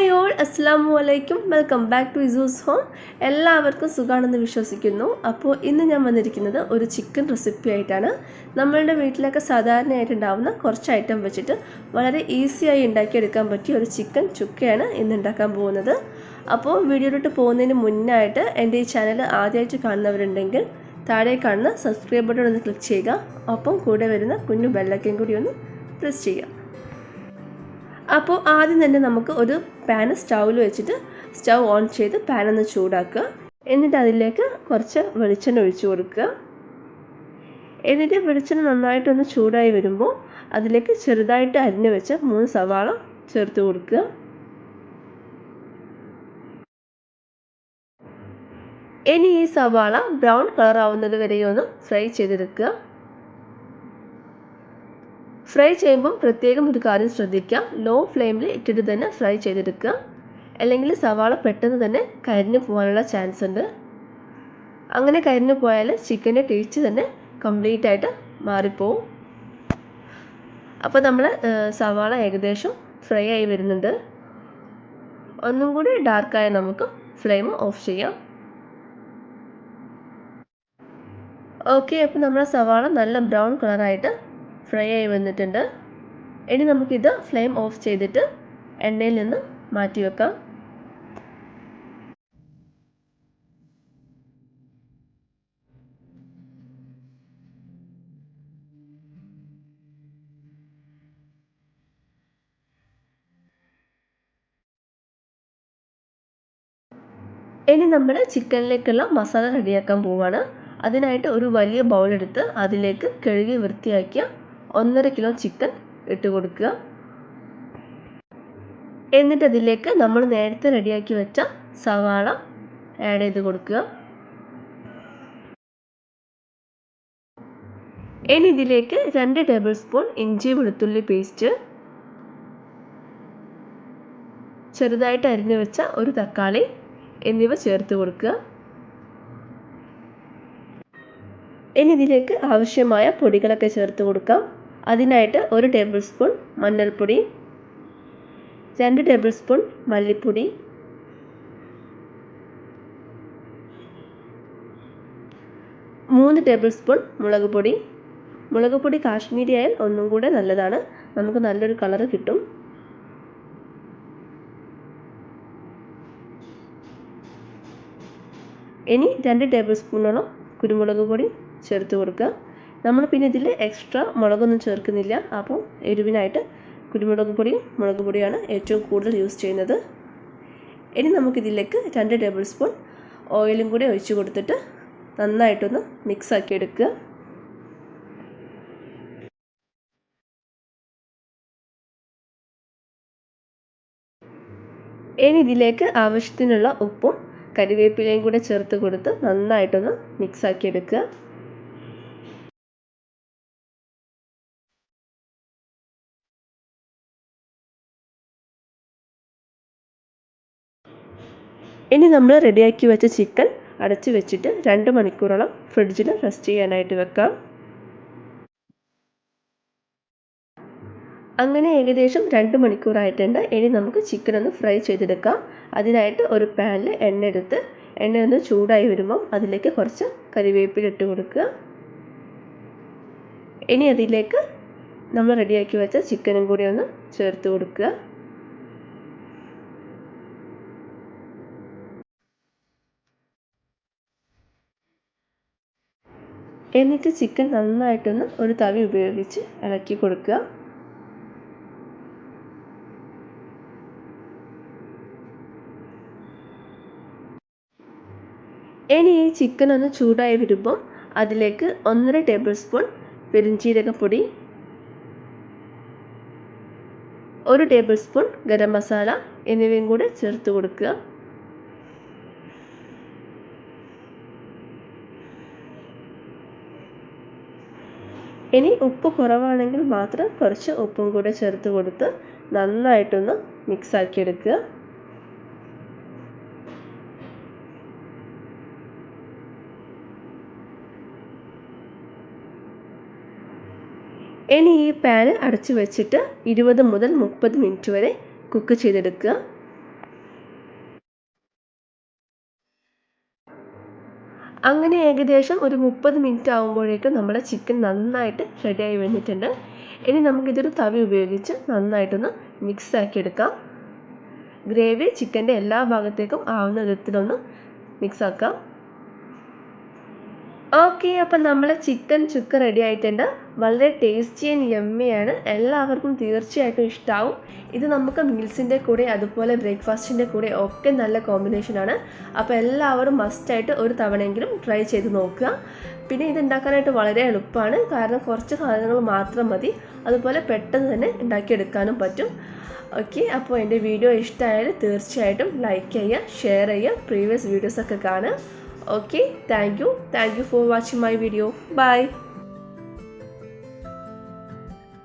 Hi all, അസ്സലാമു അലൈക്കും. Welcome back to ഇസൂസ് ഹോം. എല്ലാവർക്കും സുഖമാണെന്ന് വിശ്വസിക്കുന്നു. അപ്പോൾ ഇന്ന് ഞാൻ വന്നിരിക്കുന്നത് ഒരു ചിക്കൻ റെസിപ്പി ആയിട്ടാണ്. നമ്മളുടെ വീട്ടിലൊക്കെ സാധാരണയായിട്ടുണ്ടാവുന്ന കുറച്ച് ഐറ്റം വെച്ചിട്ട് വളരെ ഈസിയായി ഉണ്ടാക്കിയെടുക്കാൻ പറ്റിയ ഒരു ചിക്കൻ ചുക്കയാണ് ഇന്ന് ഉണ്ടാക്കാൻ പോകുന്നത്. അപ്പോൾ വീഡിയോയിലോട്ട് പോകുന്നതിന് മുന്നായിട്ട് എൻ്റെ ഈ ചാനൽ ആദ്യമായിട്ട് കാണുന്നവരുണ്ടെങ്കിൽ താഴെ കാണുന്ന സബ്സ്ക്രൈബ് ബട്ടൺ ഒന്ന് ക്ലിക്ക് ചെയ്യുക. ഒപ്പം കൂടെ വരുന്ന കുഞ്ഞു ബെല്ലൈക്കൻ കൂടി ഒന്ന് പ്രസ് ചെയ്യുക. അപ്പോൾ ആദ്യം തന്നെ നമുക്ക് ഒരു പാൻ സ്റ്റൗവിൽ വെച്ചിട്ട് സ്റ്റൗ ഓൺ ചെയ്ത് പാൻ ഒന്ന് ചൂടാക്കുക. എന്നിട്ട് അതിലേക്ക് കുറച്ച് വെളിച്ചെണ്ണ ഒഴിച്ചു കൊടുക്കുക. എന്നിട്ട് വെളിച്ചെണ്ണ നന്നായിട്ടൊന്ന് ചൂടായി വരുമ്പോൾ അതിലേക്ക് ചെറുതായിട്ട് അരിഞ്ഞു വെച്ച 3 സവാള ചേർത്ത് കൊടുക്കുക. ഇനി ഈ സവാള ബ്രൗൺ കളർ ആവുന്നത് വരെ ഒന്ന് ഫ്രൈ ചെയ്തെടുക്കുക. ഫ്രൈ ചെയ്യുമ്പം പ്രത്യേകം ഒരു കാര്യം ശ്രദ്ധിക്കുക, ലോ ഫ്ലെയിമിൽ ഇട്ടിട്ട് തന്നെ ഫ്രൈ ചെയ്തെടുക്കുക. അല്ലെങ്കിൽ സവാള പെട്ടെന്ന് തന്നെ കരിഞ്ഞു പോകാനുള്ള ചാൻസ് ഉണ്ട്. അങ്ങനെ കരിഞ്ഞു പോയാൽ ചിക്കൻ്റെ ടേസ്റ്റ് തന്നെ കംപ്ലീറ്റ് ആയിട്ട് മാറിപ്പോവും. അപ്പോൾ നമ്മൾ സവാള ഏകദേശം ഫ്രൈ ആയി വരുന്നുണ്ട്. ഒന്നും കൂടി ഡാർക്കായ നമുക്ക് ഫ്ലെയിം ഓഫ് ചെയ്യാം. ഓക്കെ, അപ്പോൾ നമ്മുടെ സവാള നല്ല ബ്രൗൺ കളറായിട്ട് ഫ്രൈ ആയി വന്നിട്ടുണ്ട്. ഇനി നമുക്കിത് ഫ്ലെയിം ഓഫ് ചെയ്തിട്ട് എണ്ണയിൽ നിന്ന് മാറ്റി വെക്കാം. ഇനി നമ്മൾ ചിക്കനിലേക്കുള്ള മസാല റെഡിയാക്കാൻ പോവുകയാണ്. അതിനായിട്ട് ഒരു വലിയ ബൗൾ എടുത്ത് അതിലേക്ക് കഴുകി വൃത്തിയാക്കിയ 1.5 കിലോ ചിക്കൻ ഇട്ട് കൊടുക്കുക. എന്നിട്ട് അതിലേക്ക് നമ്മൾ നേരത്തെ റെഡിയാക്കി വെച്ച സവാള ആഡ് ചെയ്ത് കൊടുക്കുക. ഇനി ഇതിലേക്ക് 2 ടേബിൾ സ്പൂൺ ഇഞ്ചി വെളുത്തുള്ളി പേസ്റ്റ്, ചെറുതായിട്ട് അരിഞ്ഞു വെച്ച ഒരു തക്കാളി എന്നിവ ചേർത്ത് കൊടുക്കുക. ഇനി ഇതിലേക്ക് ആവശ്യമായ പൊടികളൊക്കെ ചേർത്ത് കൊടുക്കാം. അതിനായിട്ട് 1 ടേബിൾ സ്പൂൺ മഞ്ഞൾപ്പൊടി, 2 ടേബിൾ സ്പൂൺ മല്ലിപ്പൊടി, 3 ടേബിൾ സ്പൂൺ മുളക് പൊടി. മുളക് പൊടി കാശ്മീരി ആയാൽ ഒന്നും കൂടെ നല്ലതാണ്, നമുക്ക് നല്ലൊരു കളർ കിട്ടും. ഇനി 2 ടേബിൾ സ്പൂണോളം കുരുമുളക് പൊടി ചേർത്ത് കൊടുക്കുക. നമ്മൾ പിന്നെ ഇതിൽ എക്സ്ട്രാ മുളകൊന്നും ചേർക്കുന്നില്ല. അപ്പോൾ എരിവിനായിട്ട് കുരുമുളക് പൊടിയും മുളക് പൊടിയാണ് ഏറ്റവും കൂടുതൽ യൂസ് ചെയ്യുന്നത്. ഇനി നമുക്കിതിലേക്ക് 2 ടേബിൾ സ്പൂൺ ഓയിലും കൂടി ഒഴിച്ച് കൊടുത്തിട്ട് നന്നായിട്ടൊന്ന് മിക്സ് ആക്കി എടുക്കുക. ഇനി ഇതിലേക്ക് ആവശ്യത്തിനുള്ള ഉപ്പും കരിവേപ്പിലയും കൂടെ ചേർത്ത് കൊടുത്ത് നന്നായിട്ടൊന്ന് മിക്സ് ആക്കി എടുക്കുക. ഇനി നമ്മൾ റെഡിയാക്കി വെച്ച ചിക്കൻ അടച്ച് വെച്ചിട്ട് 2 മണിക്കൂറോളം ഫ്രിഡ്ജിൽ റെസ്റ്റ് ചെയ്യാനായിട്ട് വെക്കാം. അങ്ങനെ ഏകദേശം 2 മണിക്കൂറായിട്ടുണ്ട്. ഇനി നമുക്ക് ചിക്കൻ ഒന്ന് ഫ്രൈ ചെയ്തെടുക്കാം. അതിനായിട്ട് ഒരു പാനിൽ എണ്ണ എടുത്ത് എണ്ണ ഒന്ന് ചൂടായി വരുമ്പോൾ അതിലേക്ക് കുറച്ച് കരിവേപ്പില ഇട്ട് കൊടുക്കുക. ഇനി അതിലേക്ക് നമ്മൾ റെഡിയാക്കി വെച്ച ചിക്കനും കൂടി ഒന്ന് ചേർത്ത് കൊടുക്കുക. എന്നിട്ട് ചിക്കൻ നന്നായിട്ടൊന്ന് ഒരു തവി ഉപയോഗിച്ച് ഇളക്കി കൊടുക്കുക. ഇനി ഈ ചിക്കൻ ഒന്ന് ചൂടായി വരുമ്പോൾ അതിലേക്ക് 1.5 ടേബിൾ സ്പൂൺ പെരുംജീരകപ്പൊടി, 1 ടേബിൾ സ്പൂൺ ഗരം മസാല എന്നിവയും കൂടെ ചേർത്ത് കൊടുക്കുക. ഇനി ഉപ്പ് കുറവാണെങ്കിൽ മാത്രം കുറച്ച് ഉപ്പും കൂടെ ചേർത്ത് കൊടുത്ത് നന്നായിട്ടൊന്ന് മിക്സ് ആക്കി എടുക്കുക. ഇനി ഈ പാൻ അടച്ചു വെച്ചിട്ട് 20 മുതൽ 30 മിനിറ്റ് വരെ കുക്ക് ചെയ്തെടുക്കുക. അങ്ങനെ ഏകദേശം ഒരു 30 മിനിറ്റ് ആകുമ്പോഴേക്കും നമ്മുടെ ചിക്കൻ നന്നായിട്ട് റെഡിയായി വന്നിട്ടുണ്ട്. ഇനി നമുക്കിതൊരു തവി ഉപയോഗിച്ച് നന്നായിട്ടൊന്ന് മിക്സ് ആക്കി എടുക്കാം. ഗ്രേവി ചിക്കൻ്റെ എല്ലാ ഭാഗത്തേക്കും ആവുന്ന വിധത്തിലൊന്ന് മിക്സ് ആക്കാം. ഓക്കെ, അപ്പം നമ്മളെ ചിക്കൻ ചുക്ക റെഡി ആയിട്ടുണ്ട്. വളരെ ടേസ്റ്റി ആൻഡ് യമ്മിയാണ്. എല്ലാവർക്കും തീർച്ചയായിട്ടും ഇഷ്ടമാവും. ഇത് നമുക്ക് മീൽസിൻ്റെ കൂടെ അതുപോലെ ബ്രേക്ക്ഫാസ്റ്റിൻ്റെ കൂടെ ഒക്കെ നല്ല കോമ്പിനേഷനാണ്. അപ്പോൾ എല്ലാവരും മസ്റ്റായിട്ട് ഒരു തവണയെങ്കിലും ട്രൈ ചെയ്ത് നോക്കുക. പിന്നെ ഇത് ഉണ്ടാക്കാനായിട്ട് വളരെ എളുപ്പമാണ്. കാരണം കുറച്ച് സാധനങ്ങൾ മാത്രം മതി. അതുപോലെ പെട്ടെന്ന് തന്നെ ഉണ്ടാക്കിയെടുക്കാനും പറ്റും. ഓക്കെ, അപ്പോൾ എൻ്റെ വീഡിയോ ഇഷ്ടമായാൽ തീർച്ചയായിട്ടും ലൈക്ക് ചെയ്യുക, ഷെയർ ചെയ്യുക, പ്രീവിയസ് വീഡിയോസൊക്കെ കാണുക. Okay, thank you for watching my video. Bye.